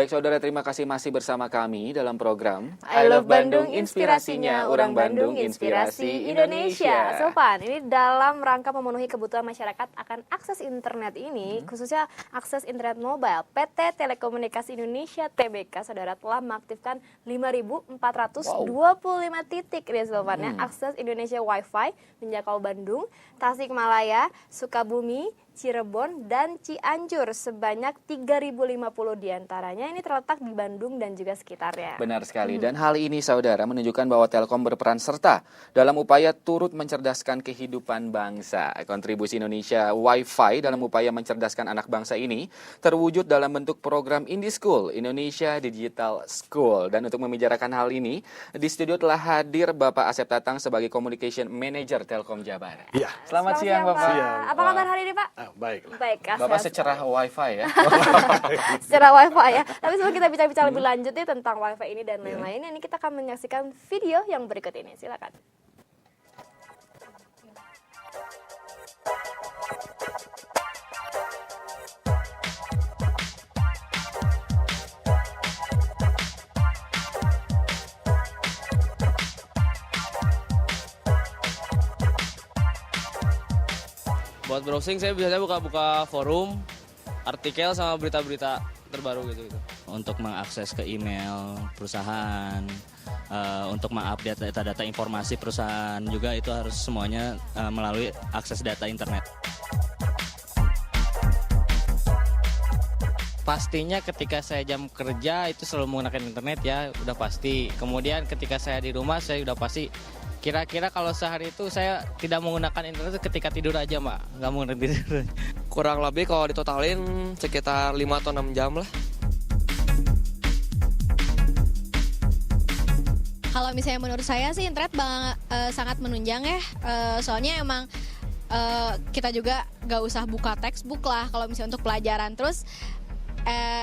Baik saudara, terima kasih masih bersama kami dalam program I Love Bandung, inspirasinya orang Bandung, inspirasi Indonesia. Sopan, ini dalam rangka memenuhi kebutuhan masyarakat akan akses internet ini, khususnya akses internet mobile, PT Telekomunikasi Indonesia TBK, saudara telah mengaktifkan 5.425 titik ya Sopan, ya, akses Indonesia Wi-Fi menjangkau Bandung, Tasikmalaya, Sukabumi, Cirebon, dan Cianjur sebanyak 3.050 diantaranya ini terletak di Bandung dan juga sekitarnya. Benar sekali, dan hal ini saudara menunjukkan bahwa Telkom berperan serta dalam upaya turut mencerdaskan kehidupan bangsa. Kontribusi Indonesia Wi-Fi dalam upaya mencerdaskan anak bangsa ini terwujud dalam bentuk program Indie School, Indonesia Digital School. Dan untuk membicarakan hal ini, di studio telah hadir Bapak Asep Tatang sebagai Communication Manager Telkom Jabar. Iya. Selamat siang Bapak. Siang. Apa kabar hari ini Pak? Baiklah. Baik, Bapak secerah Wi-Fi ya. secara Wi-Fi ya. Tapi sebelum kita bicara lebih lanjut nih tentang Wi-Fi ini dan lain-lain, ini kita akan menyaksikan video yang berikut ini. Silakan. Buat browsing saya biasanya buka-buka forum, artikel sama berita-berita terbaru gitu. Untuk mengakses ke email perusahaan, untuk mengupdate data-data informasi perusahaan juga itu harus semuanya melalui akses data internet. Pastinya ketika saya jam kerja itu selalu menggunakan internet ya, udah pasti. Kemudian ketika saya di rumah saya udah pasti. Kira-kira kalau sehari itu saya tidak menggunakan internet ketika tidur aja, Mbak. Nggak menggunakan tidur. Kurang lebih kalau ditotalin sekitar 5 atau 6 jam lah. Kalau misalnya menurut saya sih internet sangat menunjang ya. Soalnya emang kita juga nggak usah buka textbook lah kalau misalnya untuk pelajaran. Terus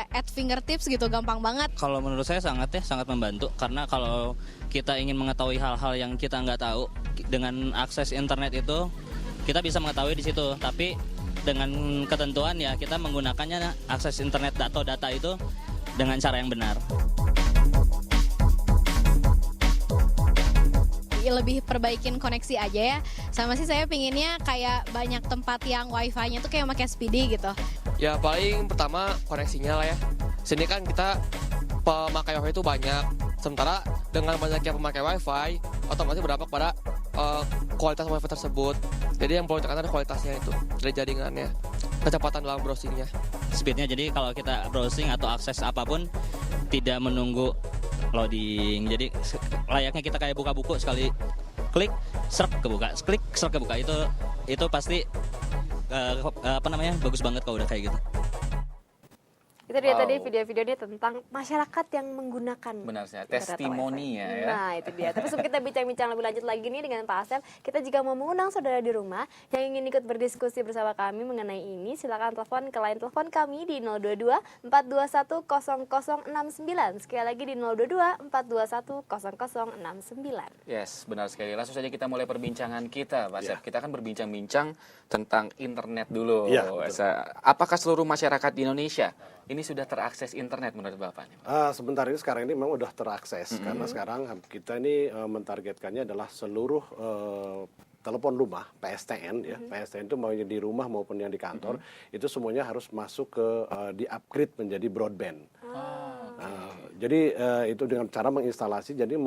at fingertips gitu, gampang banget. Kalau menurut saya sangat membantu karena kalau kita ingin mengetahui hal-hal yang kita nggak tahu dengan akses internet itu kita bisa mengetahui di situ. Tapi dengan ketentuan ya kita menggunakannya akses internet atau data itu dengan cara yang benar. Lebih perbaikin koneksi aja ya. Sama sih saya pinginnya kayak banyak tempat yang wifi-nya tuh kayak pakai speedy gitu. Ya paling pertama koneksinya lah ya. Sini kan kita pemakai wifi itu banyak. Sementara dengan banyaknya pemakai wifi, otomatis berdampak pada kualitas wifi tersebut. Jadi yang perlu ditekankan adalah kualitasnya itu dari jaringannya, kecepatan dalam browsingnya. Speednya jadi kalau kita browsing atau akses apapun tidak menunggu loading. Jadi layaknya kita kayak buka buku, sekali klik serp kebuka, klik serp kebuka. Itu pasti bagus banget kalau udah kayak gitu. Itu dia tadi video-videonya tentang masyarakat yang menggunakan. Benar sih, testimoni ya. Nah itu dia. Tapi sebelum kita bincang-bincang lebih lanjut lagi nih dengan Pak Asep, kita juga mau mengundang saudara di rumah yang ingin ikut berdiskusi bersama kami mengenai ini. Silakan telepon ke line telepon kami di 022 421 0069. Sekali lagi di 022 421 0069. Yes, benar sekali. Langsung saja kita mulai perbincangan kita, Pak Asep. Kita akan berbincang-bincang tentang internet dulu. Ya, apakah seluruh masyarakat di Indonesia ini sudah terakses internet menurut Bapak? Sebentar ini sekarang ini memang sudah terakses karena sekarang kita ini mentargetkannya adalah seluruh telepon rumah PSTN ya. PSTN itu mau yang di rumah maupun yang di kantor itu semuanya harus masuk ke di-upgrade menjadi broadband. Jadi itu dengan cara menginstalasi, jadi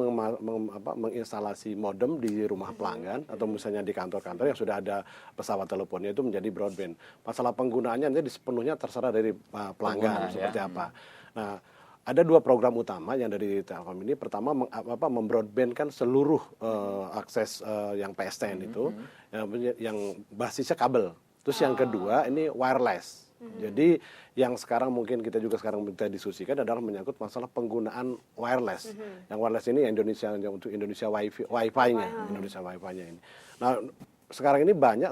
menginstalasi modem di rumah pelanggan atau misalnya di kantor-kantor yang sudah ada pesawat teleponnya itu menjadi broadband. Masalah penggunaannya nanti sepenuhnya terserah dari pelanggan seperti apa. Nah, ada dua program utama yang dari Telkom ini. Pertama membroadbandkan seluruh akses yang PSTN itu yang basisnya kabel. Terus yang kedua ini wireless. Jadi yang sekarang mungkin kita juga sekarang kita diskusikan adalah menyangkut masalah penggunaan wireless. Yang wireless ini untuk Indonesia Wi-Fi-nya, Indonesia Wi-Fi-nya ini. Nah, sekarang ini banyak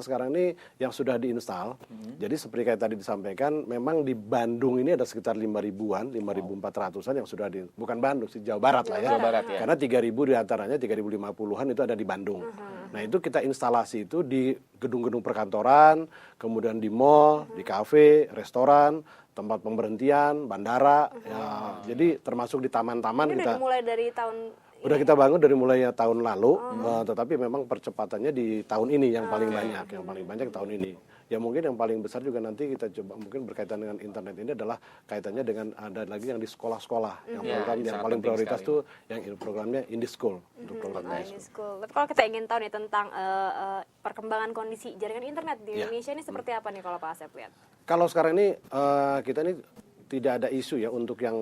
yang sudah diinstal. Jadi seperti kayak tadi disampaikan, memang di Bandung ini ada sekitar 5.000-an, 5.400-an yang sudah bukan Bandung sih, Jawa Barat lah ya. Jawa Barat, ya. Karena 3.000 diantaranya 3.050-an itu ada di Bandung. Nah itu kita instalasi itu di gedung-gedung perkantoran, kemudian di mall, di kafe, restoran, tempat pemberhentian, bandara, ya, jadi termasuk di taman-taman Ini kita. udah dimulai dari tahun Udah kita bangun dari mulai tahun lalu, tetapi memang percepatannya di tahun ini yang paling banyak tahun ini. Ya mungkin yang paling besar juga nanti kita coba mungkin berkaitan dengan internet ini adalah kaitannya dengan ada lagi yang di sekolah-sekolah. Yang program yang sangat paling penting prioritas sekali. tuh yang programnya in the school untuk programnya. ini school. Tapi kalau kita ingin tahu nih tentang perkembangan kondisi jaringan internet di Ya. Indonesia ini seperti apa nih kalau Pak Asep lihat? Kalau sekarang ini kita ini tidak ada isu ya untuk yang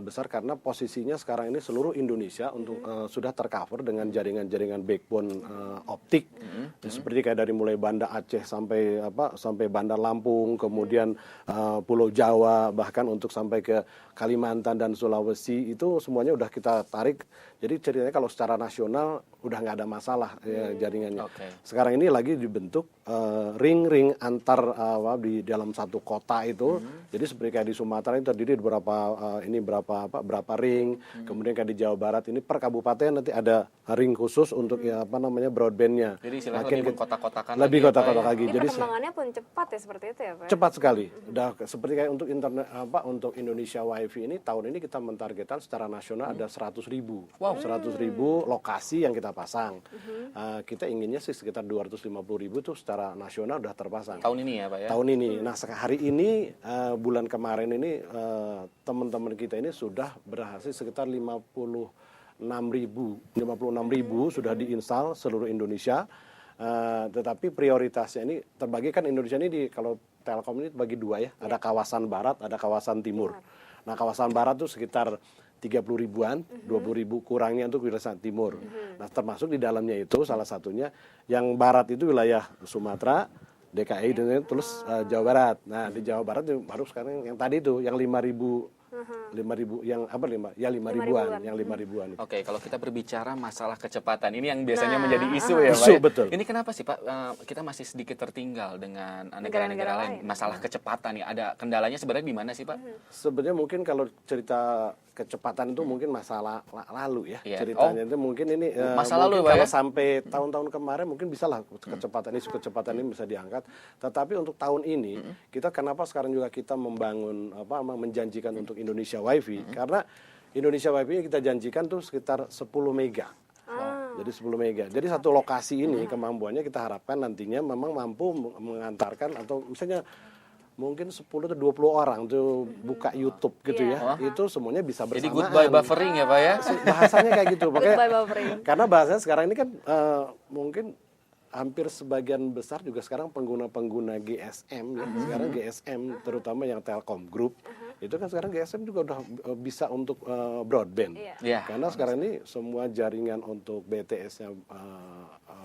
besar karena posisinya sekarang ini seluruh Indonesia untuk sudah tercover dengan jaringan-jaringan backbone optik seperti kayak dari mulai Banda Aceh sampai Bandar Lampung, kemudian Pulau Jawa, bahkan untuk sampai ke Kalimantan dan Sulawesi itu semuanya udah kita tarik. Jadi ceritanya kalau secara nasional udah nggak ada masalah jaringannya. Oke. Sekarang ini lagi dibentuk ring-ring antar di dalam satu kota itu. Jadi seperti kayak di Sumatera itu terdiri berapa ring. Kemudian kayak di Jawa Barat ini per kabupaten nanti ada ring khusus untuk broadbandnya. Jadi istilahnya Makin lebih mengkotak-kotakan lebih lagi ya, Pak, kotak-kotak ya? lagi. Ini Jadi perkembangannya pun cepat ya seperti itu ya Pak? cepat sekali. Udah seperti kayak untuk internet untuk Indonesia WiFi ini tahun ini kita mentargetkan secara nasional ada 100.000. 100.000 lokasi yang kita pasang. Kita inginnya sih sekitar 250.000 tuh secara nasional udah terpasang. Tahun ini ya Pak ya? Tahun ini. Nah, hari ini bulan kemarin ini teman-teman kita ini sudah berhasil sekitar 56.000 sudah diinstal seluruh Indonesia. Tetapi prioritasnya ini terbagi kan Indonesia ini kalau Telkom ini bagi dua ya, ada kawasan barat, ada kawasan timur. Nah, kawasan barat tuh sekitar 30.000-an, 20.000 kurangnya untuk wilayah timur. Nah, termasuk di dalamnya itu salah satunya yang barat itu wilayah Sumatera, DKI dan terus Jawa Barat. Nah, di Jawa Barat itu baru sekarang yang tadi itu yang 5.000 yang 5.000-an. Oke, kalau kita berbicara masalah kecepatan, ini yang biasanya menjadi isu ya Pak. Isu, ya? betul. Ini kenapa sih Pak kita masih sedikit tertinggal dengan negara-negara Negara-negara lain? lain. Masalah kecepatan ya, ada kendalanya sebenarnya di mana sih Pak? Sebenarnya mungkin kalau cerita kecepatan itu mungkin masalah lalu ya. Iya. Ceritanya itu mungkin ini Masa mungkin lalu, Pak, kalau ya? sampai tahun-tahun kemarin mungkin bisa lah isu kecepatan ini bisa diangkat. Tetapi untuk tahun ini kita kenapa sekarang juga kita membangun menjanjikan untuk Indonesia WiFi karena Indonesia WiFi yang kita janjikan tuh sekitar 10 mega. Jadi 10 mega. Jadi satu lokasi ini kemampuannya kita harapkan nantinya memang mampu mengantarkan atau misalnya mungkin 10 atau 20 orang tuh buka YouTube gitu ya. Itu semuanya bisa bersamaan. Jadi goodbye buffering ya Pak ya? Bahasanya kayak gitu. Makanya, Goodbye buffering. karena bahasanya sekarang ini kan mungkin hampir sebagian besar juga sekarang pengguna-pengguna GSM ya. Sekarang GSM terutama yang Telkom Group itu kan sekarang GSM juga udah bisa untuk broadband. Iya. Karena sekarang ini semua jaringan untuk BTS-nya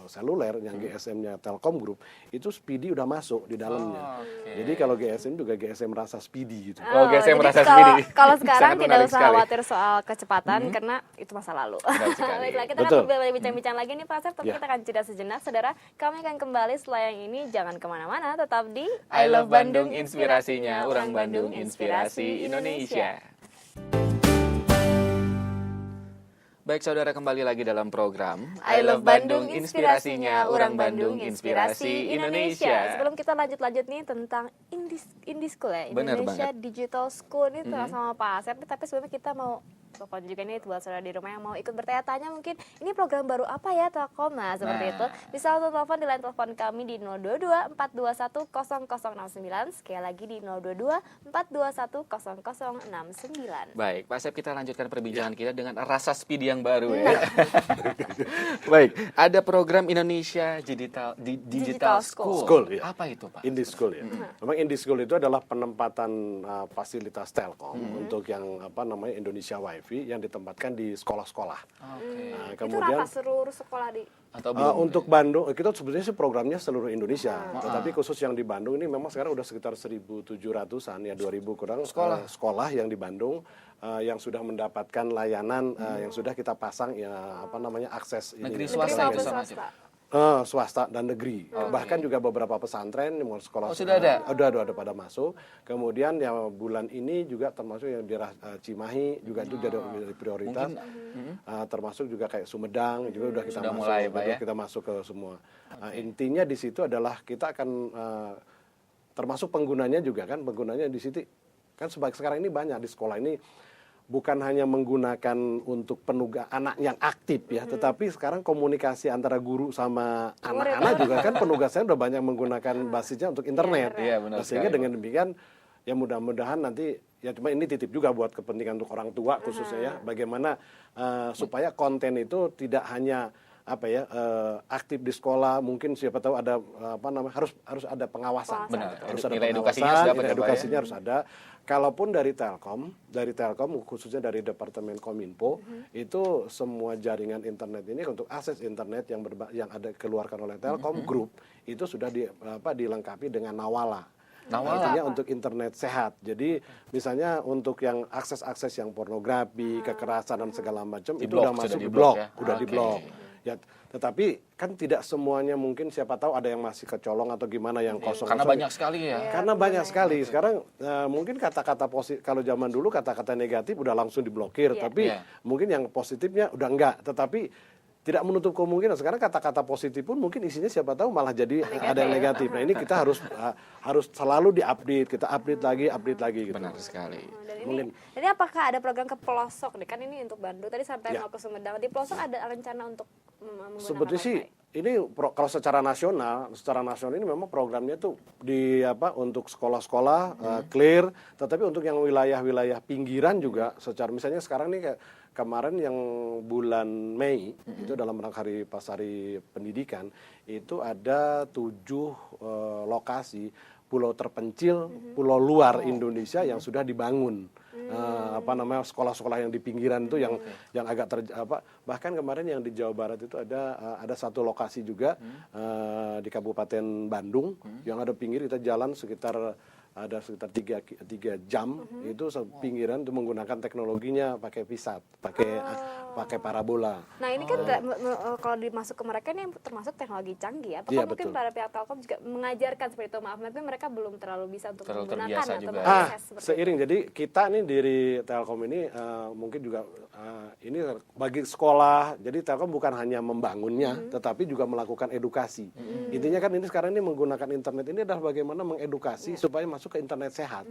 seluler yang GSM-nya Telkom Group itu speedy udah masuk di dalamnya. Oke. Jadi kalau GSM juga GSM rasa speedy gitu. Oh, GSM jadi merasa kalau- speedy. Kalau sekarang Sangat tidak menarik usah sekali. khawatir soal kecepatan karena itu masa lalu. Benar sekali. Baiklah, kita Betul. akan bincang-bincang lagi nih Pak Asep, tapi Ya. kita akan jeda sejenak. Saudara, kami akan kembali setelah yang ini. Jangan kemana-mana, tetap di I Love Bandung, inspirasinya orang Bandung, inspirasi Indonesia. Baik saudara, kembali lagi dalam program I Love Bandung, inspirasinya orang Bandung, inspirasi Indonesia. Sebelum kita lanjut-lanjut nih tentang Indie School ya, Bener Indonesia banget. Digital School ini sama Pak Asep nih, tapi sebelumnya kita mau telepon juga nih buat saudara di rumah yang mau ikut bertanya-tanya mungkin ini program baru apa ya Telkom, nah seperti itu bisa langsung telepon di line telepon kami di 022 421 0069, sekali lagi di 022 421 0069. Baik, Pak Asep, kita lanjutkan perbincangan kita dengan rasa speed yang baru ya. Baik, ada program Indonesia Digital School. School, ya. Apa itu Pak? Indie School ya. Memang Indie School itu adalah penempatan fasilitas Telkom untuk yang Indonesia WiFi yang ditempatkan di sekolah-sekolah. Oke. Nah, Itu kemudian rata seluruh sekolah di Atau belum? untuk Bandung kita sebenarnya sih programnya seluruh Indonesia. Tetapi khusus yang di Bandung ini memang sekarang udah sekitar 1.700-an ya 2.000 kurang sekolah yang di Bandung yang sudah mendapatkan layanan yang sudah kita pasang akses ini. Negeri negeri swasta maupun itu sama swasta. Swasta dan negeri, bahkan juga beberapa pesantren yang sekolah sudah ada? ada pada masuk. Kemudian yang bulan ini juga termasuk yang di Cimahi juga itu jadi prioritas. Termasuk juga kayak Sumedang juga udah kita Sudah masuk, mulai, Pak, udah ya? kita masuk ke semua. Intinya di situ adalah kita akan termasuk penggunanya juga kan, penggunanya di situ kan sekarang ini banyak di sekolah ini bukan hanya menggunakan untuk anak yang aktif ya, tetapi sekarang komunikasi antara guru sama anak-anak juga kan penugasannya udah banyak menggunakan basisnya untuk internet. Iya, benar Sehingga sekali, dengan demikian ya mudah-mudahan nanti ya cuma ini titip juga buat kepentingan untuk orang tua khususnya ya, bagaimana supaya konten itu tidak hanya aktif di sekolah, mungkin siapa tahu ada harus ada pengawasan. Benar. Harus ada Nilai edukasinya pengawasan, harus dapat ya, nilai Pak, ya? edukasinya harus ada. Kalaupun dari Telkom khususnya dari Departemen Kominfo itu semua jaringan internet ini untuk akses internet yang ada keluarkan oleh Telkom Group itu sudah dilengkapi dengan Nawala. Artinya untuk internet sehat. Jadi misalnya untuk yang akses-akses yang pornografi, kekerasan dan segala macam itu udah masuk di blok, udah di blok. Ya, tetapi kan tidak semuanya mungkin siapa tahu ada yang masih kecolong atau gimana yang kosong. Karena banyak sekali ya. Karena banyak sekali. Sekarang mungkin kata-kata positif, kalau zaman dulu kata-kata negatif udah langsung diblokir, tapi mungkin yang positifnya udah enggak. Tetapi tidak menutup kemungkinan sekarang kata-kata positif pun mungkin isinya siapa tahu malah jadi ada yang negatif. Nah ini kita harus selalu diupdate, kita update lagi gitu. Benar sekali. Dan ini apakah ada program ke pelosok nih? Kan ini untuk Bandung tadi sampai mau ke Sumedang. Di pelosok ada rencana untuk menggunakan sebetulnya sih ini kalau secara nasional ini memang programnya tuh untuk sekolah-sekolah clear, tetapi untuk yang wilayah-wilayah pinggiran juga secara misalnya sekarang nih kayak kemarin yang bulan Mei itu dalam rangka Hari Pasari Pendidikan itu ada 7 lokasi pulau terpencil, pulau luar Indonesia yang sudah dibangun. Sekolah-sekolah yang di pinggiran itu yang agak bahkan kemarin yang di Jawa Barat itu ada satu lokasi juga di Kabupaten Bandung yang ada pinggir kita jalan sekitar 3 jam itu pinggiran itu menggunakan teknologinya pakai VSAT, pakai parabola. Nah ini kan kalau dimasuk ke mereka ini termasuk teknologi canggih ya. Apakah mungkin para pihak Telkom juga mengajarkan seperti itu? Maaf, tapi mereka belum terlalu bisa untuk menggunakan atau mengakses seperti seiring itu. Jadi kita nih dari Telkom ini mungkin juga ini bagi sekolah. Jadi Telkom bukan hanya membangunnya, tetapi juga melakukan edukasi. Intinya kan ini sekarang ini menggunakan internet ini adalah bagaimana mengedukasi supaya masuk ke internet sehat.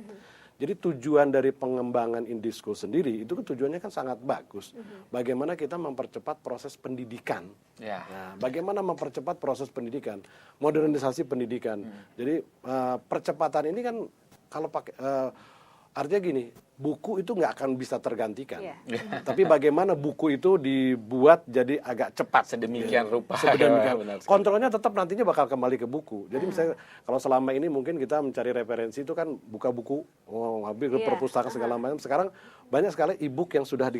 Jadi tujuan dari pengembangan Indischool sendiri itu tujuannya kan sangat bagus. Bagaimana kita mempercepat proses pendidikan. Nah, bagaimana mempercepat proses pendidikan, modernisasi pendidikan. Jadi percepatan ini kan kalau pakai artinya gini, buku itu nggak akan bisa tergantikan. Tapi bagaimana buku itu dibuat jadi agak cepat. Sedemikian rupa. Kontrolnya tetap nantinya bakal kembali ke buku. Jadi misalnya kalau selama ini mungkin kita mencari referensi itu kan buka buku, ngambil ke perpustakaan segala macam. Sekarang banyak sekali e-book yang sudah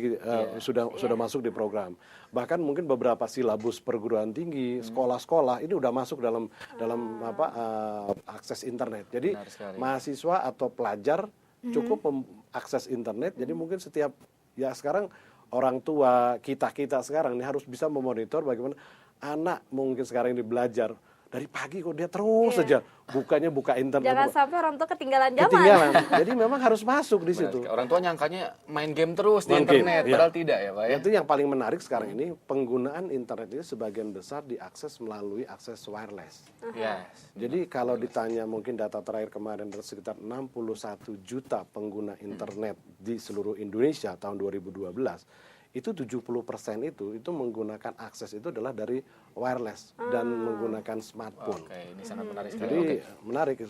sudah masuk di program. Bahkan mungkin beberapa silabus perguruan tinggi, sekolah-sekolah ini udah masuk dalam akses internet. Jadi mahasiswa atau pelajar cukup akses internet, jadi mungkin setiap sekarang orang tua kita sekarang ini harus bisa memonitor bagaimana anak mungkin sekarang ini belajar dari pagi kok dia terus saja buka internet. Jangan sampai orang tua ketinggalan zaman. Jadi memang harus masuk di situ. Orang tua nyangkanya main game terus di internet, padahal tidak ya Pak ya. Itu yang paling menarik sekarang ini penggunaan internet ini sebagian besar diakses melalui akses wireless. Jadi kalau ditanya mungkin data terakhir kemarin ada sekitar 61 juta pengguna internet di seluruh Indonesia tahun 2012. Itu 70% itu menggunakan akses itu adalah dari wireless dan menggunakan smartphone. Ini sangat menarik sekali. Jadi menarik,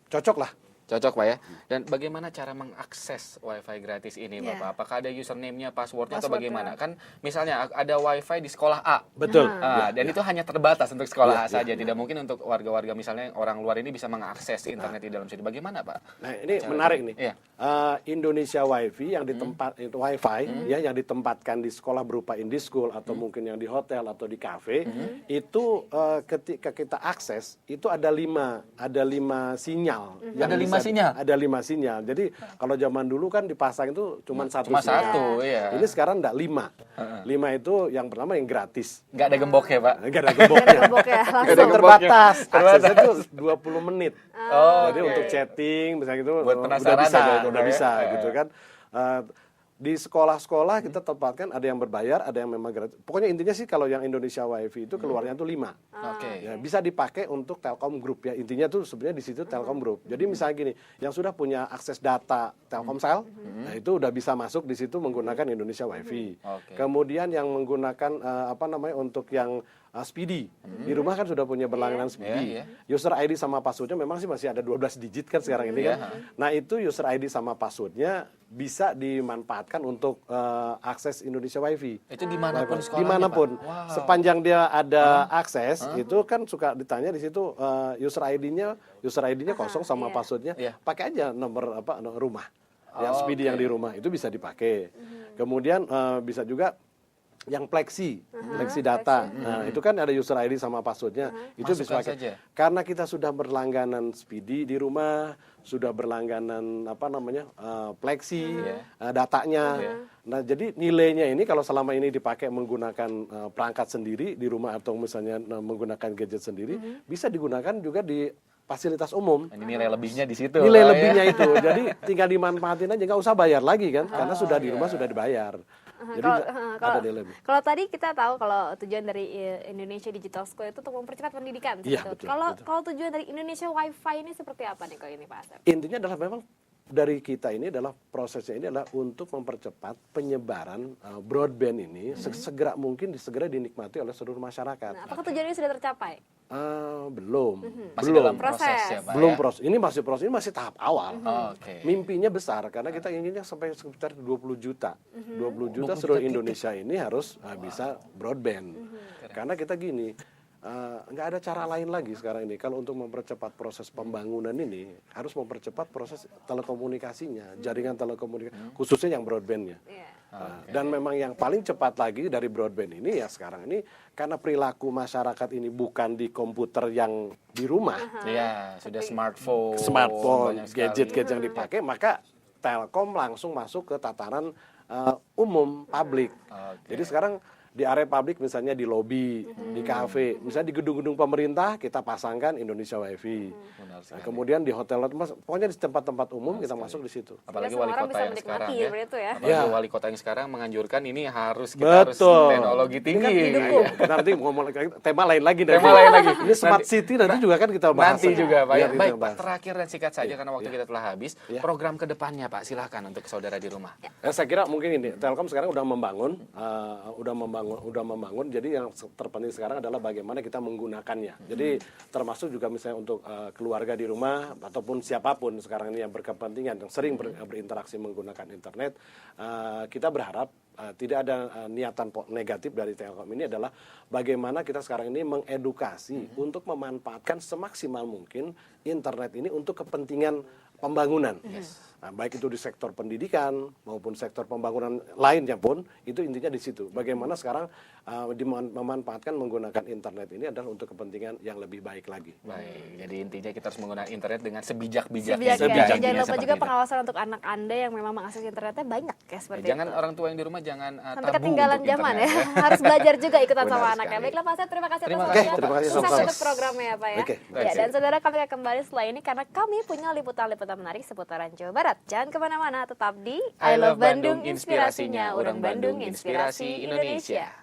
cocok lah. Cocok Pak ya. Dan bagaimana cara mengakses WiFi gratis ini Bapak? Apakah ada username-nya, password-nya atau bagaimana? Kan misalnya ada WiFi di sekolah A. Betul. Dan itu hanya terbatas untuk sekolah A saja. Tidak mungkin untuk warga-warga misalnya orang luar ini bisa mengakses internet di dalam situ. Bagaimana Pak? Nah ini menarik nih. Indonesia Wi-Fi yang yang ditempatkan di sekolah berupa Indischool atau mungkin yang di hotel atau di kafe itu ketika kita akses itu ada 5 sinyal. Ada 5 sinyal. Jadi kalau zaman dulu kan dipasang itu cuma satu sinyal. Ini sekarang enggak 5. 5 itu yang pertama yang gratis. Enggak ada gemboknya Pak. Enggak ada gemboknya. Terbatas. Aksesnya itu 20 menit. Jadi untuk chatting misalnya gitu buat penasaran udah bisa gitu kan. Di sekolah-sekolah kita tempatkan ada yang berbayar, ada yang memang gratis. Pokoknya intinya sih kalau yang Indonesia WiFi itu keluarnya tuh 5. Oke. Ya, bisa dipakai untuk Telkom Group ya. Intinya tuh sebenarnya di situ Telkom Group. Jadi misalnya gini, yang sudah punya akses data Telkomsel, nah itu udah bisa masuk di situ menggunakan Indonesia WiFi. Oke. Kemudian yang menggunakan untuk yang Speedy. Di rumah kan sudah punya berlangganan Speedy. Iya, User ID sama passwordnya memang sih masih ada 12 digit kan sekarang ini kan. Nah itu user ID sama passwordnya bisa dimanfaatkan untuk akses Indonesia WiFi. Itu dimanapun sekolahnya, Dimanapun, Pak? Wow. sepanjang dia ada akses itu kan suka ditanya di situ user ID-nya kosong sama passwordnya, Iya. pakai aja nomor rumah, yang Speedy yang di rumah itu bisa dipakai. Kemudian bisa juga yang Plexi data. Nah, itu kan ada user ID sama passwordnya. Itu bisa Masukkan pakai. saja. Karena kita sudah berlangganan Speedy di rumah, sudah berlangganan Plexi datanya. Nah, jadi nilainya ini kalau selama ini dipakai menggunakan perangkat sendiri di rumah atau misalnya menggunakan gadget sendiri, bisa digunakan juga di fasilitas umum. Ini nilai lebihnya di situ. Nilai Pak, ya. lebihnya itu. Jadi tinggal dimanfaatin aja, nggak usah bayar lagi kan, karena sudah di rumah sudah dibayar. Jadi ada nilai lebih. Kalau tadi kita tahu kalau tujuan dari Indonesia Digital School itu untuk mempercepat pendidikan. Iya, gitu. betul, Kalau tujuan dari Indonesia WiFi ini seperti apa nih kalau ini Pak Asep? Intinya adalah memang dari kita ini adalah prosesnya ini adalah untuk mempercepat penyebaran broadband ini segera mungkin segera dinikmati oleh seluruh masyarakat. Nah, apakah tujuan ini sudah tercapai? Belum. Masih belum. dalam proses ya, Pak. Belum ya? proses. Ini masih tahap awal. Oke. Mimpinya besar karena kita inginnya sampai sekitar 20 juta. 20 juta seluruh Indonesia ini harus bisa broadband. Karena kita gini, nggak ada cara lain lagi sekarang ini. Kalau untuk mempercepat proses pembangunan ini harus mempercepat proses telekomunikasinya, jaringan telekomunikasi, khususnya yang broadbandnya. Dan memang yang paling cepat lagi dari broadband ini ya sekarang ini karena perilaku masyarakat ini bukan di komputer yang di rumah, Iya, sudah smartphone. banyak sekali. gadget-gadget yang dipakai, maka Telkom langsung masuk ke tataran umum, publik. Jadi sekarang di area publik misalnya di lobi, di kafe, misalnya di gedung-gedung pemerintah kita pasangkan Indonesia WiFi. Nah, kemudian di hotel, pokoknya di tempat-tempat umum kita masuk di situ. Apalagi Sehingga wali semua orang kota bisa yang menikmati sekarang seperti itu ya. Apalagi Ya. wali kota yang sekarang menganjurkan ini kita harus Betul. teknologi tinggi. didukung. Nanti ngomong tema lain lagi. Tema lain lagi. Ini smart city nanti juga kan kita bahas. Nanti juga Pak. Iya, Ya. kita Baik Pak, bahas. terakhir dan singkat saja karena waktu kita telah habis. Iya. Program ke depannya Pak, silakan untuk saudara di rumah. Saya kira mungkin ini Telkom sekarang udah membangun. Jadi yang terpenting sekarang adalah bagaimana kita menggunakannya. Jadi termasuk juga misalnya untuk keluarga di rumah ataupun siapapun sekarang ini yang berkepentingan yang sering berinteraksi menggunakan internet, kita berharap tidak ada niatan negatif dari Telkom ini adalah bagaimana kita sekarang ini mengedukasi untuk memanfaatkan semaksimal mungkin internet ini untuk kepentingan pembangunan. Nah, baik itu di sektor pendidikan maupun sektor pembangunan lainnya pun itu intinya di situ. Bagaimana sekarang memanfaatkan menggunakan internet ini adalah untuk kepentingan yang lebih baik lagi. Baik, jadi intinya kita harus menggunakan internet dengan sebijak-bijaknya. Sebijaknya. Sebijaknya, Jangan lupa seperti juga itu. pengawasan untuk anak Anda yang memang mengakses internetnya banyak ya seperti Jangan itu. orang tua yang di rumah jangan Sampai tabu ketinggalan untuk zaman ya. internet, Harus belajar juga ikutan Benar sama sekali. anaknya. Baiklah Pak Seth, terima kasih Terima atas kasih. waktunya. Terima kasih, Sukses sama-sama. untuk programnya ya Pak ya. Oke, Ya, dan saudara kami akan kembali setelah ini karena kami punya liputan-liputan menarik seputaran Jawa Barat. Jangan kemana-mana, tetap di I Love Bandung, inspirasinya orang Bandung, inspirasi Indonesia.